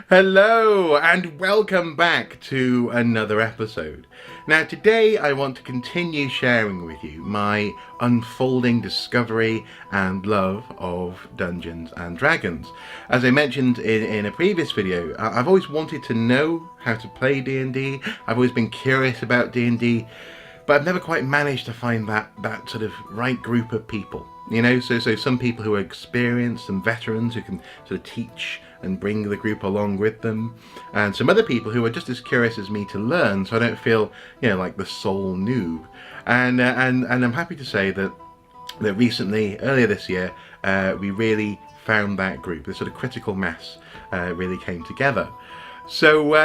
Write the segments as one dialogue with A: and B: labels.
A: Hello and welcome back to another episode. Now today I want to continue sharing with you my unfolding discovery and love of Dungeons and Dragons. As I mentioned in a previous video, I've always wanted to know how to play D&D. I've always been curious about D&D, but I've never quite managed to find that sort of right group of people. So some people who are experienced and veterans who can sort of teach and bring the group along with them, and some other people who are just as curious as me to learn, so I don't feel like the sole noob. And I'm happy to say that recently, earlier this year, we really found that group. The sort of critical mass really came together. So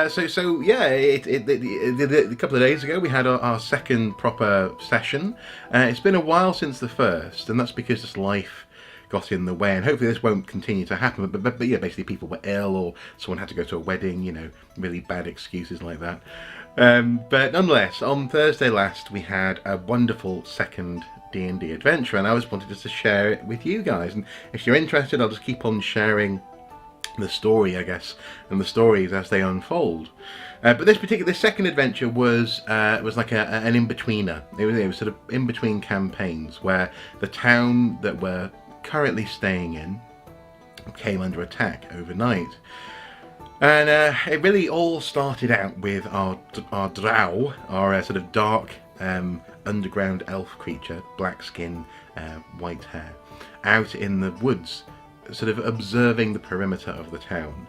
A: yeah, a couple of days ago we had our second proper session. It's been a while since the first, and that's because just life got in the way, and hopefully this won't continue to happen. But yeah, basically people were ill, or someone had to go to a wedding. Really bad excuses like that. But nonetheless, on Thursday last we had a wonderful second D&D adventure, and I just wanted just to share it with you guys. And if you're interested, I'll just keep on sharing the story, I guess, and the stories as they unfold. But this second adventure was like an in-betweener. It was sort of in between campaigns, where the town that we're currently staying in came under attack overnight. And it really all started out with our drow, our sort of dark underground elf creature, black skin, white hair, out in the woods, sort of observing the perimeter of the town.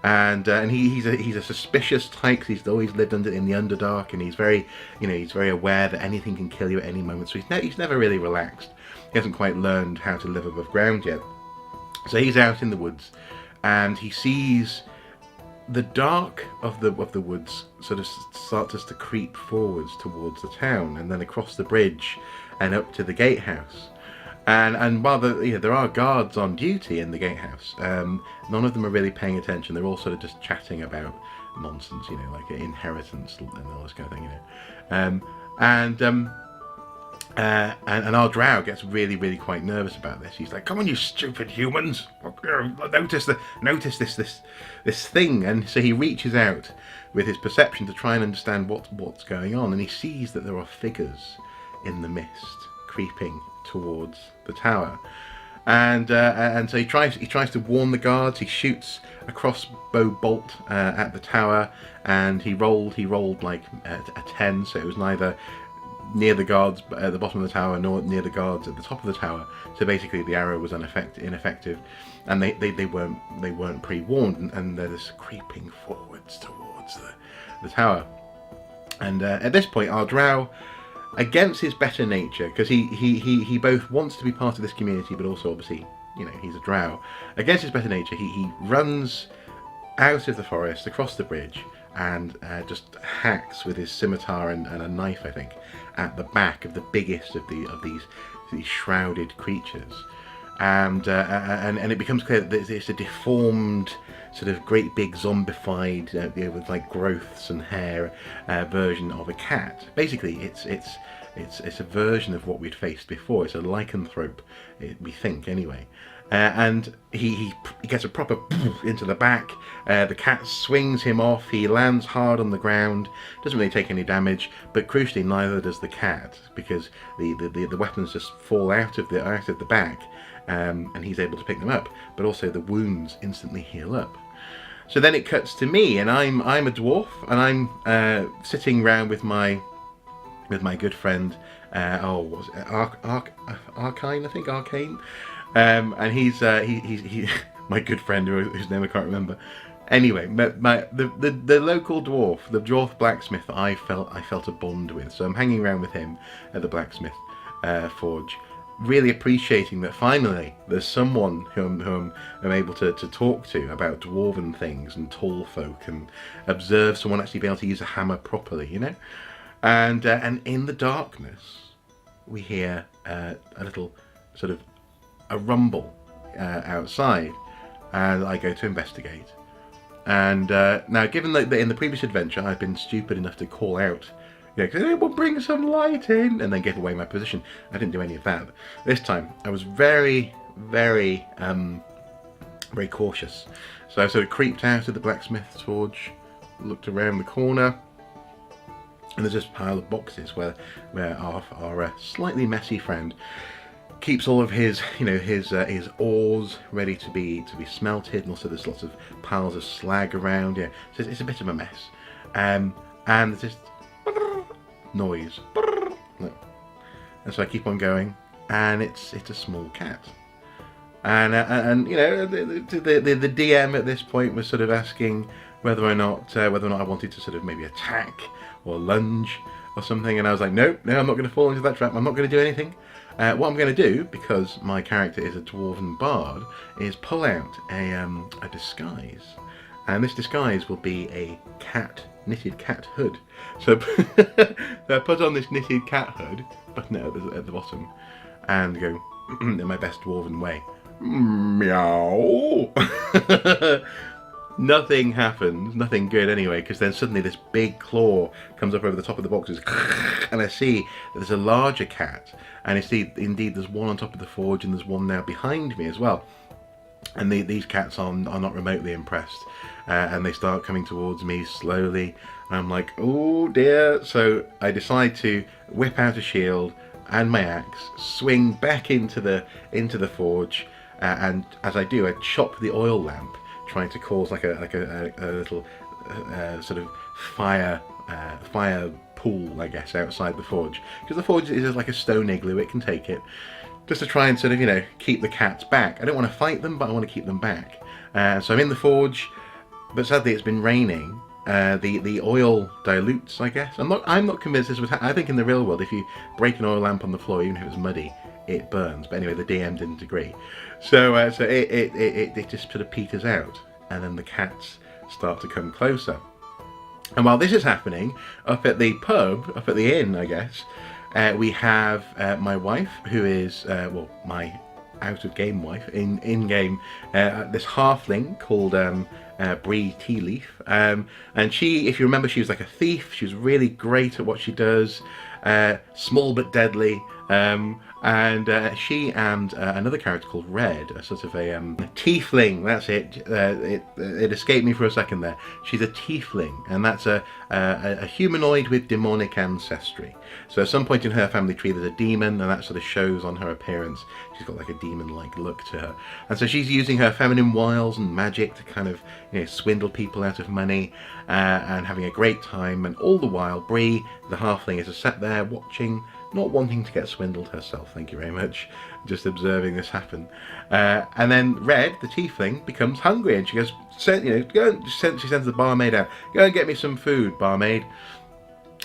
A: And he's a suspicious type. He's always lived in the Underdark, and he's very aware that anything can kill you at any moment. So he's never really relaxed. He hasn't quite learned how to live above ground yet. So he's out in the woods, and he sees the dark of the woods sort of starts to creep forwards towards the town, and then across the bridge and up to the gatehouse. And while there are guards on duty in the gatehouse, none of them are really paying attention. They're all sort of just chatting about nonsense, like inheritance and all this kind of thing, And our drow gets really, really quite nervous about this. He's like, "Come on, you stupid humans! Notice this thing!" And so he reaches out with his perception to try and understand what's going on. And he sees that there are figures in the mist creeping towards the tower. And so he tries to warn the guards. He shoots a crossbow bolt at the tower, and he rolled like a 10, so it was neither near the guards at the bottom of the tower nor near the guards at the top of the tower. So basically the arrow was ineffective, and they weren't pre-warned, and they're just creeping forwards towards the tower. And at this point, our drow, against his better nature, because he both wants to be part of this community, but also obviously he's a drow. Against his better nature, he runs out of the forest, across the bridge, and just hacks with his scimitar and a knife, I think, at the back of the biggest of these shrouded creatures. And it becomes clear that it's a deformed, sort of great big zombified, with like growths and hair, version of a cat. Basically, it's a version of what we'd faced before. It's a lycanthrope, we think anyway. And he gets a proper into the back. The cat swings him off. He lands hard on the ground. Doesn't really take any damage, but crucially, neither does the cat, because the weapons just fall out of the back, and he's able to pick them up. But also the wounds instantly heal up. So then it cuts to me, and I'm a dwarf, and I'm sitting round with my good friend. What was it? Arcane, I think. Arcane. And he's my good friend whose name I can't remember. Anyway, the local dwarf, the dwarf blacksmith, I felt a bond with. So I'm hanging around with him at the blacksmith forge, really appreciating that finally there's someone whom I'm able to talk to about dwarven things and tall folk, and observe someone actually be able to use a hammer properly, And in the darkness, we hear a little sort of a rumble outside, and I go to investigate. And now, given that in the previous adventure I've been stupid enough to call out, because it will bring some light in, and then give away my position, I didn't do any of that. This time I was very, very very cautious. So I sort of creeped out of the blacksmith's forge, looked around the corner, and there's this pile of boxes where our slightly messy friend keeps all of his, his ores ready to be smelted, and also there's lots of piles of slag around. Yeah, so it's a bit of a mess. And there's this noise, and so I keep on going, and it's a small cat. And the DM at this point was sort of asking whether or not I wanted to sort of maybe attack or lunge or something, and I was like, no, I'm not going to fall into that trap. I'm not going to do anything. What I'm going to do, because my character is a dwarven bard, is pull out a disguise, and this disguise will be a knitted cat hood. So I put on this knitted cat hood, button it at the bottom, and go in my best dwarven way. Meow. Nothing happens, nothing good anyway, because then suddenly this big claw comes up over the top of the boxes, and I see that there's a larger cat, and I see indeed there's one on top of the forge, and there's one now behind me as well. And these cats are not remotely impressed, and they start coming towards me slowly, and I'm like, oh dear. So I decide to whip out a shield and my axe, swing back into the forge, and as I do, I chop the oil lamp, trying to cause like a little sort of fire pool, I guess, outside the forge, because the forge is like a stone igloo. It can take it, just to try and sort of keep the cats back. I don't want to fight them, but I want to keep them back. So I'm in the forge, but sadly it's been raining. The oil dilutes, I guess. I'm not convinced this would happen. I think in the real world, if you break an oil lamp on the floor, even if it's muddy, it burns. But anyway, the DM didn't agree. So it just sort of peters out, and then the cats start to come closer. And while this is happening, up at the pub, up at the inn, I guess, we have my wife, who is my out-of-game wife, in-game, this halfling called Bree Tealeaf, and she, if you remember, she was like a thief. She was really great at what she does, small but deadly, and she and another character called Red, a sort of a tiefling. That's it. It escaped me for a second there. She's a tiefling, and that's a humanoid with demonic ancestry. So at some point in her family tree, there's a demon, and that sort of shows on her appearance. She's got like a demon-like look to her, and so she's using her feminine wiles and magic to kind of swindle people out of money, and having a great time. And all the while, Bree, the halfling, is just sat there watching, not wanting to get swindled herself, thank you very much, just observing this happen. And then Red, the tiefling, becomes hungry, and she goes, she sends the barmaid out, go and get me some food, barmaid.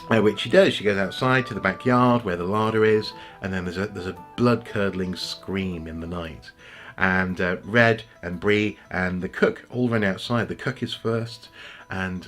A: Which she does. She goes outside to the backyard where the larder is, and then there's a blood-curdling scream in the night. And Red and Bree and the cook all run outside. The cook is first, and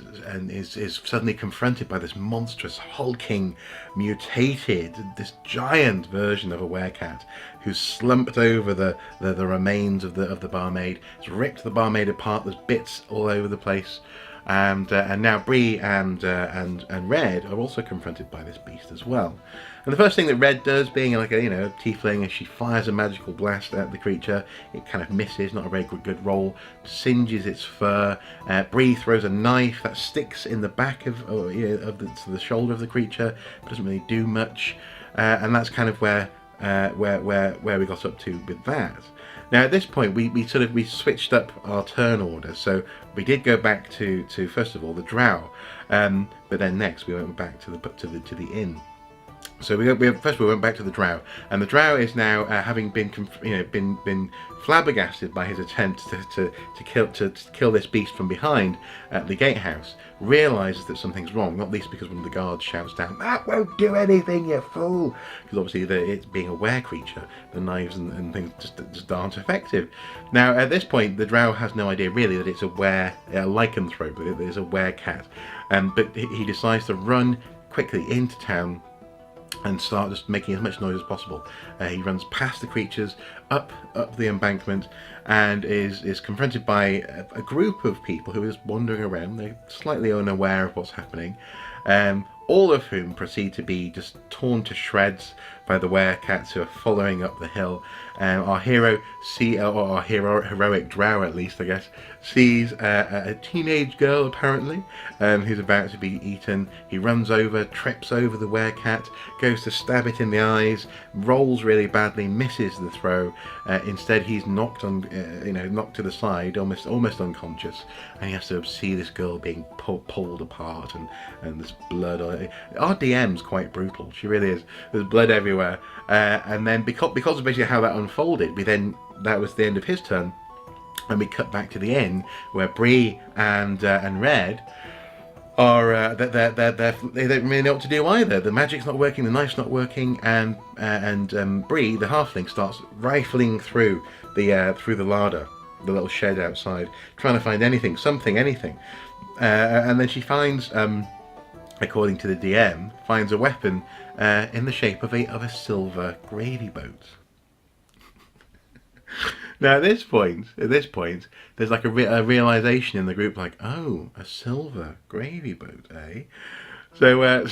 A: is suddenly confronted by this monstrous, hulking, mutated, this giant version of a werecat who's slumped over the remains of the barmaid. It's ripped the barmaid apart. There's bits all over the place. And now Bree and Red are also confronted by this beast as well. And the first thing that Red does, being like a tiefling, is she fires a magical blast at the creature. It kind of misses, not a very good roll, singes its fur. Bree throws a knife that sticks in the back of the shoulder of the creature, but doesn't really do much. And that's kind of where we got up to with that. Now at this point we switched up our turn order, so we did go back to first of all the drow, but then next we went back to the inn. So we went back to the drow, and the drow is now having been flabbergasted by his attempt to kill this beast from behind at the gatehouse, realizes that something's wrong, not least because one of the guards shouts down, "That won't do anything, you fool!" Because obviously it's being a were creature, the knives and things just aren't effective. Now at this point the drow has no idea really that it's a lycanthrope, it is a werecat, but he decides to run quickly into town and start just making as much noise as possible. He runs past the creatures, up the embankment, and is confronted by a group of people who is wandering around. They're slightly unaware of what's happening, all of whom proceed to be just torn to shreds by the werecats who are following up the hill. Our hero, or our heroic drow at least, I guess, sees a teenage girl apparently, who's about to be eaten. He runs over, trips over the werecat, goes to stab it in the eyes, rolls really badly, misses the throw. Instead, he's knocked knocked to the side, almost unconscious, and he has to see this girl being pulled apart, and there's blood. Our DM's quite brutal. She really is. There's blood everywhere, and then because of basically how that unfolded, that was the end of his turn, and we cut back to the inn where Bree and Red are they don't really know what to do either. The magic's not working, the knife's not working, and Bree, the halfling, starts rifling through the larder, the little shed outside, trying to find anything, and then she finds, according to the DM, finds a weapon in the shape of a silver gravy boat. Now at this point, there's like a realization in the group, like, oh, a silver gravy boat, eh? So,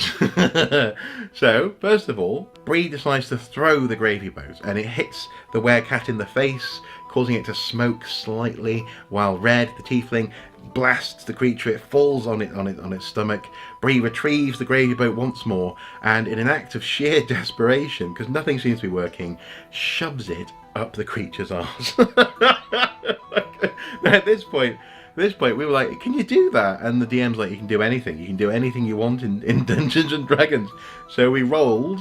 A: so first of all, Bree decides to throw the gravy boat, and it hits the werecat in the face, causing it to smoke slightly, while Red, the tiefling, blasts the creature. It falls on its stomach. Bree retrieves the gravy boat once more, and in an act of sheer desperation, because nothing seems to be working, shoves it up the creature's arse. At this point, we were like, can you do that? And the DM's like, you can do anything. You can do anything you want in Dungeons and Dragons. So we rolled.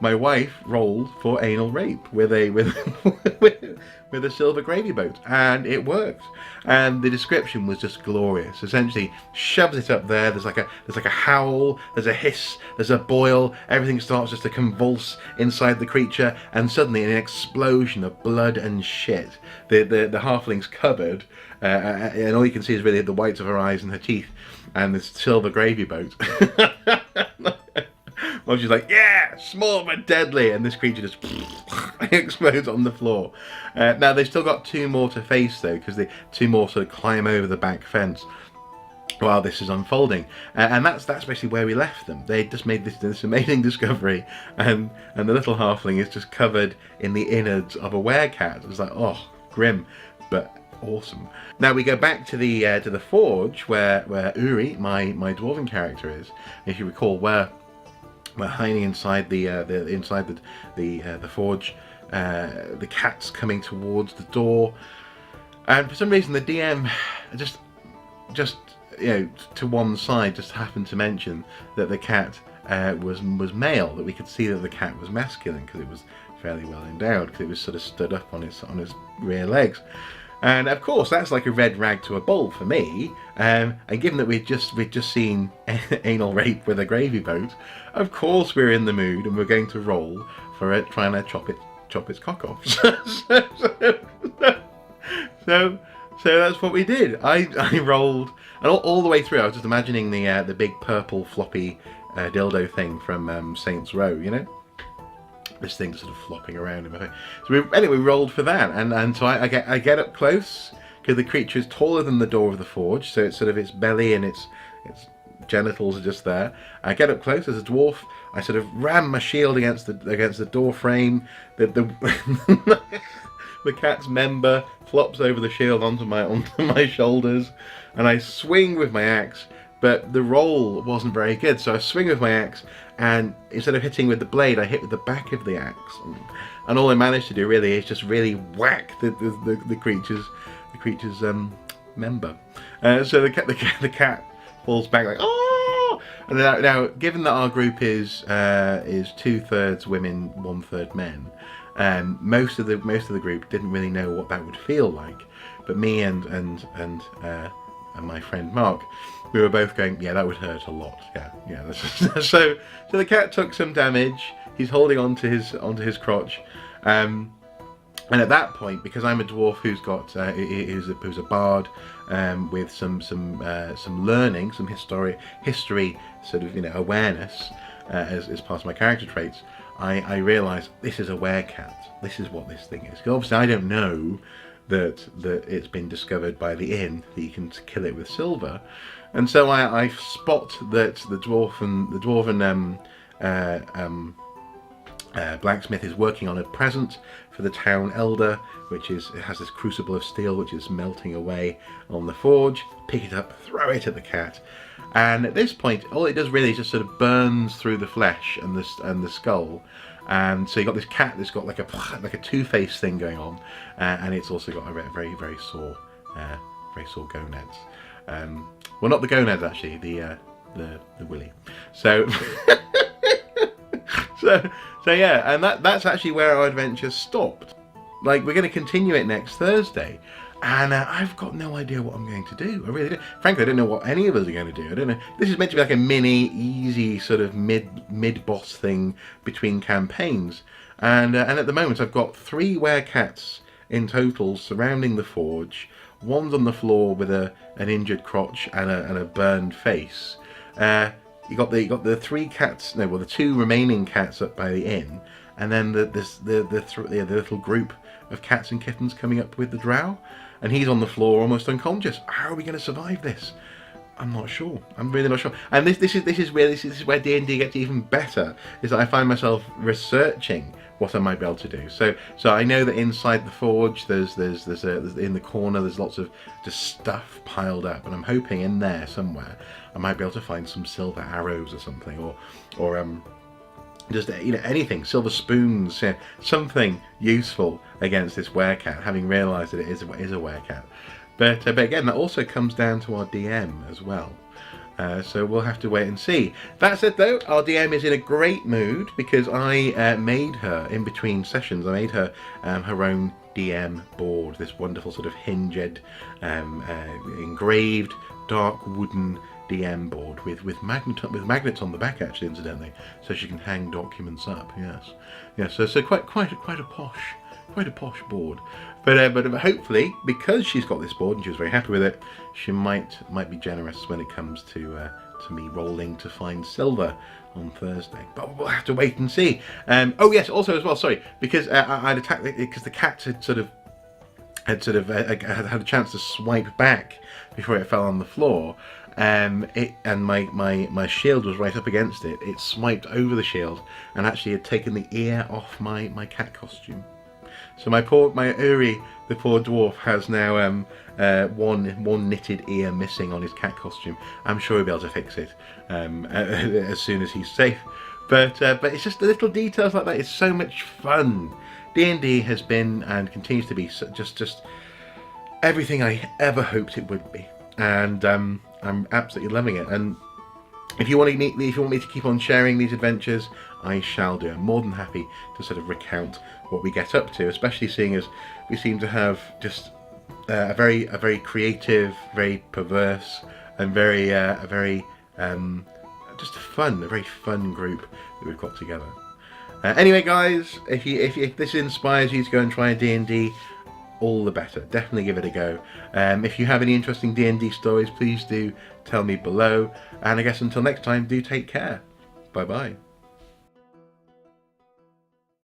A: My wife rolled for anal rape with a silver gravy boat, and it worked. And the description was just glorious. Essentially, shoves it up there. There's like a howl. There's a hiss. There's a boil. Everything starts just to convulse inside the creature, and suddenly an explosion of blood and shit. The halfling's covered, and all you can see is really the whites of her eyes and her teeth, and this silver gravy boat. Well, she's like, yeah, small but deadly, and this creature just explodes on the floor. Now, they've still got two more to face, though, because the two more sort of climb over the back fence while this is unfolding. And that's basically where we left them. They just made this amazing discovery, and the little halfling is just covered in the innards of a werecat. It was like, oh, grim, but awesome. Now we go back to the forge where Uri, my dwarven character, is. If you recall, we're hiding inside the forge. The cat's coming towards the door, and for some reason the DM just to one side just happened to mention that the cat was male. That we could see that the cat was masculine because it was fairly well endowed, because it was sort of stood up on its rear legs. And of course, that's like a red rag to a bull for me. And given that we'd just seen anal rape with a gravy boat, of course we're in the mood and we're going to roll for it, trying to chop its cock off. So that's what we did. I rolled, and all the way through I was just imagining the big purple floppy dildo thing from Saints Row, you know. This thing's sort of flopping around in my face. So we rolled for that, and so I get up close, because the creature is taller than the door of the forge, so it's sort of its belly and its genitals are just there. I get up close as a dwarf. I sort of ram my shield against the door frame. The cat's member flops over the shield onto my shoulders, and I swing with my axe. But the roll wasn't very good, so I swing with my axe, and instead of hitting with the blade, I hit with the back of the axe. And all I managed to do really is just really whack the creature's member. So the cat falls back like, oh! And now, given that our group is 2/3 women, 1/3 men, most of the group didn't really know what that would feel like. But me and my friend Mark, we were both going, yeah, that would hurt a lot. Yeah. So the cat took some damage. He's holding onto his crotch, and at that point, because I'm a dwarf who's a bard, with some learning, some history sort of awareness as part of my character traits, I realise this is a werecat. This is what this thing is. 'Cause obviously I don't know that it's been discovered by the inn that you can kill it with silver, and so I spot that the dwarven Blacksmith is working on a present for the town elder, which is, it has this crucible of steel which is melting away on the forge. Pick it up, throw it at the cat, and at this point all it does really is just sort of burns through the flesh and the skull. And so you got this cat that's got like a two-face thing going on, and it's also got a very sore gonads. Well, not the gonads actually, the willy. So so yeah, and that's actually where our adventure stopped. Like, we're going to continue it next Thursday, and I've got no idea what I'm going to do. I really do. Frankly, I don't know what any of us are going to do. I don't know. This is meant to be like a mini, easy sort of mid-boss thing between campaigns, and at the moment I've got 3 werecats in total surrounding the forge. One's on the floor with an injured crotch and a burned face. You got the 3 cats. No, well, the 2 remaining cats up by the inn, and then the little group of cats and kittens coming up with the drow, and he's on the floor almost unconscious. How are we going to survive this? I'm not sure. I'm really not sure. And this is where D&D gets even better. Is that I find myself researching what I might be able to do. So I know that inside the forge, there's in the corner there's lots of just stuff piled up, and I'm hoping in there somewhere I might be able to find some silver arrows or something, or just anything, silver spoons, something useful against this werecat, having realised that it is a werecat. But again, that also comes down to our DM as well. So we'll have to wait and see. That said though, our DM is in a great mood because I made her, in between sessions, I made her her own DM board, this wonderful sort of hinged, engraved, dark wooden DM board with magnets on the back, actually, incidentally, so she can hang documents up. Yes, so quite a posh board. But hopefully, because she's got this board and she was very happy with it, she might be generous when it comes to me rolling to find silver on Thursday. But we'll have to wait and see. Oh yes, also as well, sorry, because I'd attacked it because the cat had had a chance to swipe back before it fell on the floor. And my shield was right up against it. It swiped over the shield and actually had taken the ear off my cat costume. So my Uri, the poor dwarf, has now one knitted ear missing on his cat costume. I'm sure he'll be able to fix it as soon as he's safe. But it's just the little details like that. It's so much fun. D&D has been and continues to be just everything I ever hoped it would be, and I'm absolutely loving it. And if you want me to keep on sharing these adventures, I shall do. I'm more than happy to sort of recount what we get up to, especially seeing as we seem to have just a very creative, very perverse, and very just a very fun group that we've got together. Anyway, guys, if this inspires you to go and try a D&D, all the better. Definitely give it a go. If you have any interesting D&D stories, please do tell me below. And I guess until next time, do take care. Bye bye.